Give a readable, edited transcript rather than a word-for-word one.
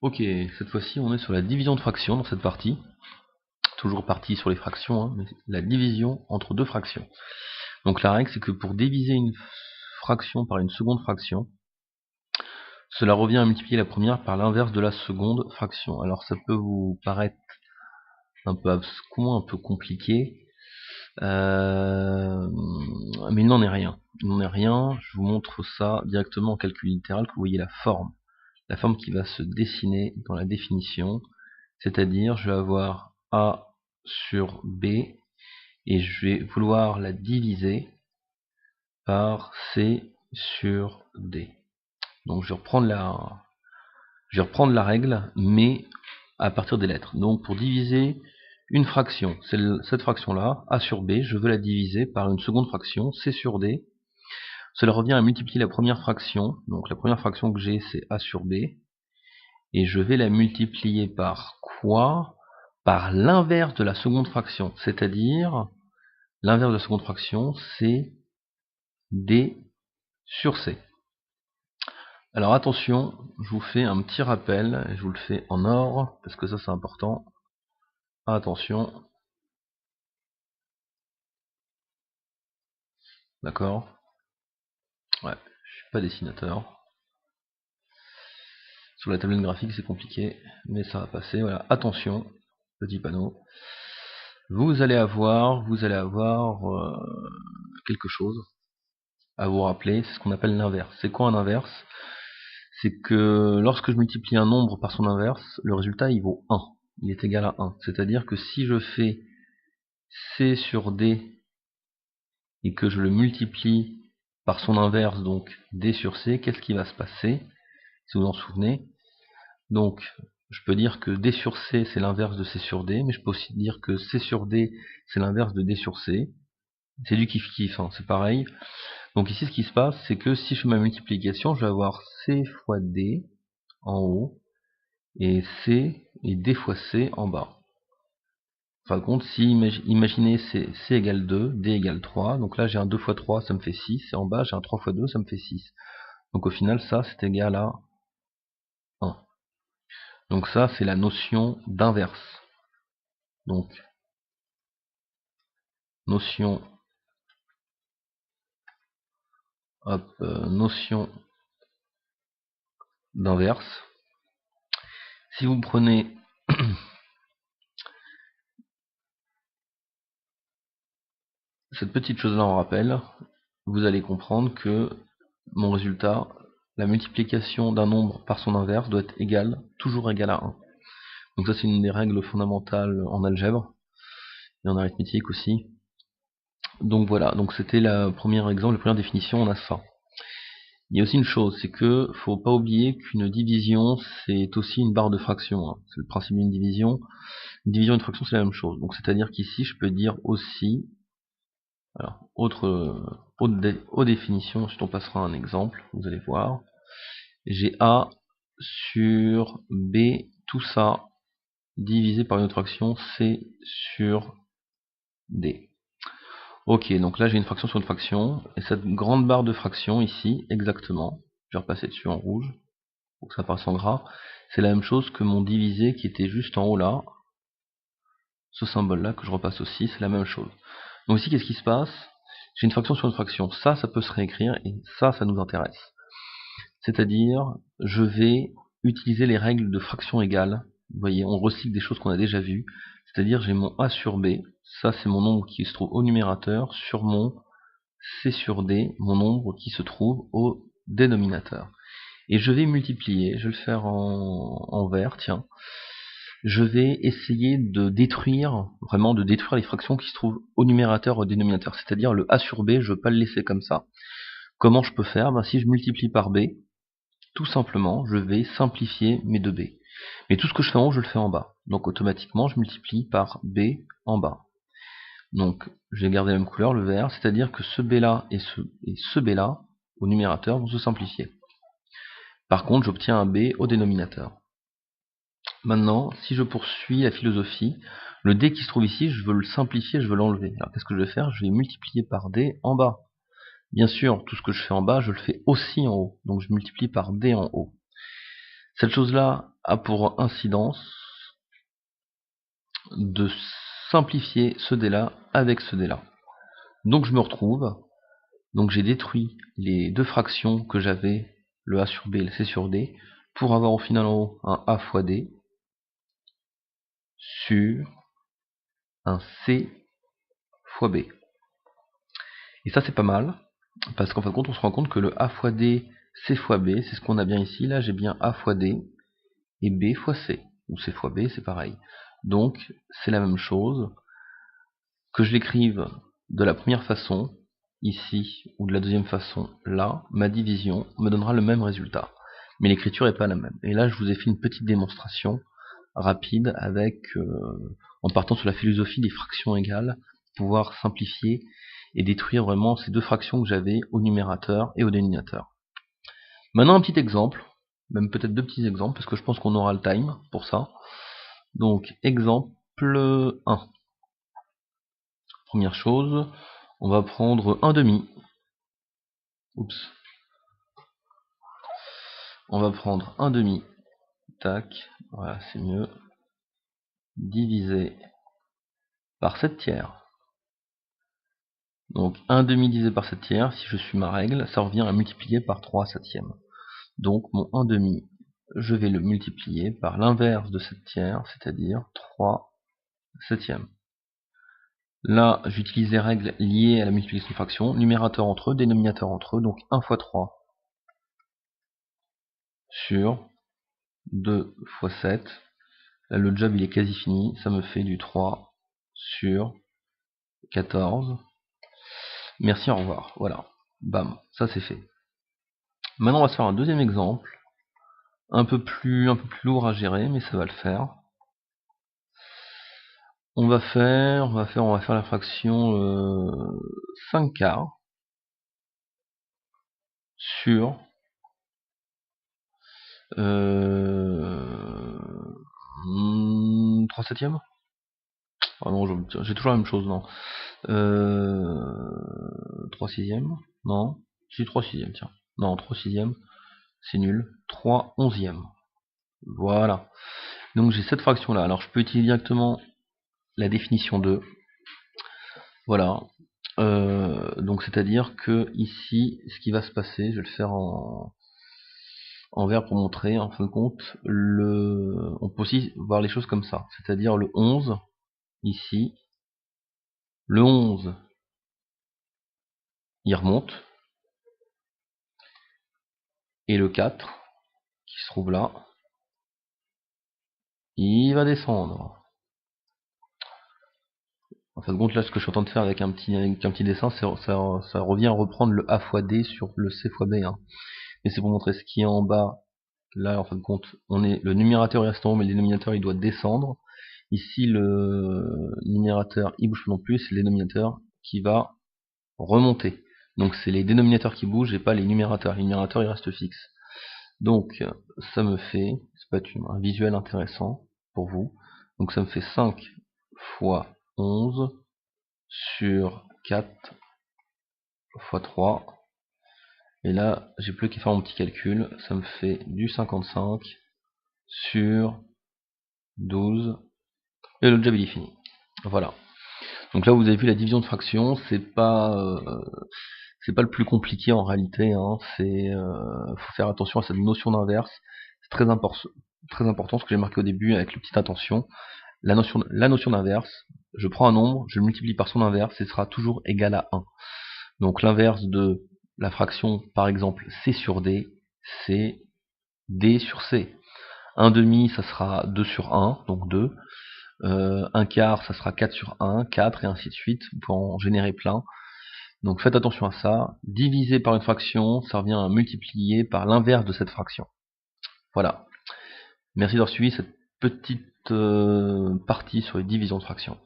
Ok, cette fois-ci on est sur la division de fractions dans cette partie. Toujours partie sur les fractions, hein, mais la division entre deux fractions. Donc la règle c'est que pour diviser une fraction par une seconde fraction, cela revient à multiplier la première par l'inverse de la seconde fraction. Alors ça peut vous paraître un peu abscon, un peu compliqué, mais il n'en est rien. Il n'en est rien, je vous montre ça directement en calcul littéral, que vous voyez la forme qui va se dessiner dans la définition, c'est-à-dire je vais avoir A sur B et je vais vouloir la diviser par C sur D. Donc je vais reprendre la règle, mais à partir des lettres. Donc pour diviser une fraction, cette fraction-là, A sur B, je veux la diviser par une seconde fraction, C sur D. Cela revient à multiplier la première fraction. Donc la première fraction que j'ai, c'est A sur B. Et je vais la multiplier par quoi? Par l'inverse de la seconde fraction. C'est-à-dire, l'inverse de la seconde fraction, c'est D sur C. Alors attention, je vous fais un petit rappel, et je vous le fais en or, parce que ça c'est important. Attention. D'accord? Ouais, je suis pas dessinateur. Sur la tablette graphique c'est compliqué, mais ça va passer. Voilà, attention, petit panneau. Vous allez avoir quelque chose à vous rappeler, c'est ce qu'on appelle l'inverse. C'est quoi un inverse? C'est que lorsque je multiplie un nombre par son inverse, le résultat il vaut 1. Il est égal à 1. C'est-à-dire que si je fais C sur D et que je le multiplie par son inverse, donc D sur C, qu'est-ce qui va se passer? Si vous vous en souvenez. Donc, je peux dire que D sur C c'est l'inverse de C sur D, mais je peux aussi dire que C sur D c'est l'inverse de D sur C. C'est du kiff-kiff, hein, c'est pareil. Donc ici ce qui se passe, c'est que si je fais ma multiplication, je vais avoir C fois D en haut, et C et D fois C en bas. Par contre, si imaginez C égale 2, D égale 3, donc là j'ai un 2 fois 3, ça me fait 6, et en bas j'ai un 3 fois 2, ça me fait 6. Donc au final ça c'est égal à 1. Donc ça c'est la notion d'inverse. Donc notion d'inverse. Si vous prenez cette petite chose là en rappel, vous allez comprendre que mon résultat, la multiplication d'un nombre par son inverse doit être toujours égal à 1. Donc ça c'est une des règles fondamentales en algèbre et en arithmétique aussi. Donc voilà, donc c'était le premier exemple, la première définition, on a ça. Il y a aussi une chose, c'est que faut pas oublier qu'une division c'est aussi une barre de fraction, hein. C'est le principe d'une division. Une division et une fraction c'est la même chose. Donc c'est-à-dire qu'ici je peux dire aussi, alors autre définition, ensuite on passera à un exemple, vous allez voir. J'ai A sur B, tout ça divisé par une autre fraction, C sur D. Ok, donc là j'ai une fraction sur une fraction, et cette grande barre de fraction ici, exactement, je vais repasser dessus en rouge, pour que ça passe en gras, c'est la même chose que mon divisé qui était juste en haut là, ce symbole là que je repasse aussi, c'est la même chose. Donc ici qu'est-ce qui se passe? J'ai une fraction sur une fraction, ça peut se réécrire, et ça nous intéresse. C'est-à-dire, je vais utiliser les règles de fraction égale. Vous voyez, on recycle des choses qu'on a déjà vues. C'est-à-dire, j'ai mon A sur B, ça c'est mon nombre qui se trouve au numérateur, sur mon C sur D, mon nombre qui se trouve au dénominateur. Et je vais multiplier, je vais le faire en vert, tiens. Je vais essayer de détruire, vraiment de détruire les fractions qui se trouvent au numérateur, au dénominateur. C'est-à-dire, le A sur B, je ne veux pas le laisser comme ça. Comment je peux faire? Si je multiplie par B, tout simplement, je vais simplifier mes 2b. Mais tout ce que je fais en haut, je le fais en bas. Donc automatiquement, je multiplie par b en bas. Donc, je vais garder la même couleur, le vert, c'est-à-dire que ce b-là et ce b-là, au numérateur, vont se simplifier. Par contre, j'obtiens un b au dénominateur. Maintenant, si je poursuis la philosophie, le d qui se trouve ici, je veux le simplifier, je veux l'enlever. Alors qu'est-ce que je vais faire? Je vais multiplier par d en bas. Bien sûr, tout ce que je fais en bas, je le fais aussi en haut. Donc je multiplie par d en haut. Cette chose-là, a pour incidence de simplifier ce dé-là avec ce dé-là. Donc je me retrouve, donc j'ai détruit les deux fractions que j'avais, le A sur B et le C sur D, pour avoir au final en haut un A fois D sur un C fois B. Et ça c'est pas mal, parce qu'en fin de compte on se rend compte que le A fois D, C fois B, c'est ce qu'on a bien ici. Là j'ai bien A fois D et B fois C, ou C fois B, c'est pareil. Donc c'est la même chose. Que je l'écrive de la première façon, ici, ou de la deuxième façon, là, ma division me donnera le même résultat. Mais l'écriture n'est pas la même. Et là, je vous ai fait une petite démonstration rapide avec, en partant sur la philosophie des fractions égales, pouvoir simplifier et détruire vraiment ces deux fractions que j'avais au numérateur et au dénominateur. Maintenant, un petit exemple, même peut-être deux petits exemples, parce que je pense qu'on aura le time pour ça. Donc, exemple 1. Première chose, on va prendre un demi. Oups. On va prendre un demi. Tac. Voilà, c'est mieux. Divisé par 7 tiers. Donc 1 demi divisé par 7 tiers, si je suis ma règle, ça revient à multiplier par 3 septièmes. Donc mon 1 demi, je vais le multiplier par l'inverse de 7 tiers, c'est-à-dire 3 septièmes. Là, j'utilise les règles liées à la multiplication de fractions, numérateur entre eux, dénominateur entre eux, donc 1 fois 3 sur 2 fois 7. Là, le job il est quasi fini, ça me fait du 3 sur 14. Merci, au revoir. Voilà, bam, ça c'est fait. Maintenant, on va se faire un deuxième exemple, un peu plus lourd à gérer, mais ça va le faire. On va faire la fraction 5 quarts sur 3 septièmes. Ah non, j'ai toujours la même chose, non. 3 sixièmes, non. J'ai 3 sixièmes, tiens. Non, 3 sixièmes, c'est nul. 3 onzièmes. Voilà. Donc j'ai cette fraction là. Alors je peux utiliser directement la définition de. Voilà. Donc c'est-à-dire que ici, ce qui va se passer, je vais le faire en vert pour montrer, en fin de compte, on peut aussi voir les choses comme ça. C'est-à-dire le 11, ici, le 11, il remonte, et le 4, qui se trouve là, il va descendre. En fin de compte, là, ce que je suis en train de faire avec un petit dessin, ça revient à reprendre le A fois D sur le C fois B. Hein. Mais c'est pour montrer ce qui est en bas. Là, en fin de compte, le numérateur reste en haut, mais le dénominateur, il doit descendre. Ici, le numérateur, il bouge pas non plus, c'est le dénominateur qui va remonter. Donc, c'est les dénominateurs qui bougent et pas les numérateurs. Les numérateurs, ils restent fixes. Donc, ça me fait, c'est pas un visuel intéressant pour vous. Donc, ça me fait 5 fois 11 sur 4 fois 3. Et là, j'ai plus qu'à faire mon petit calcul. Ça me fait du 55 sur 12. Et le job il est fini. Voilà. Donc là, vous avez vu la division de fractions. C'est pas le plus compliqué en réalité. Hein. Faut faire attention à cette notion d'inverse. C'est très important, ce que j'ai marqué au début avec le petite attention. La notion d'inverse. Je prends un nombre, je le multiplie par son inverse, et ce sera toujours égal à 1. Donc l'inverse de la fraction, par exemple, C sur D, c'est D sur C. 1 demi, ça sera 2 sur 1, donc 2. 1 quart, ça sera 4 sur 1, 4, et ainsi de suite. Vous pouvez en générer plein. Donc faites attention à ça. Diviser par une fraction, ça revient à multiplier par l'inverse de cette fraction. Voilà. Merci d'avoir suivi cette petite partie sur les divisions de fractions.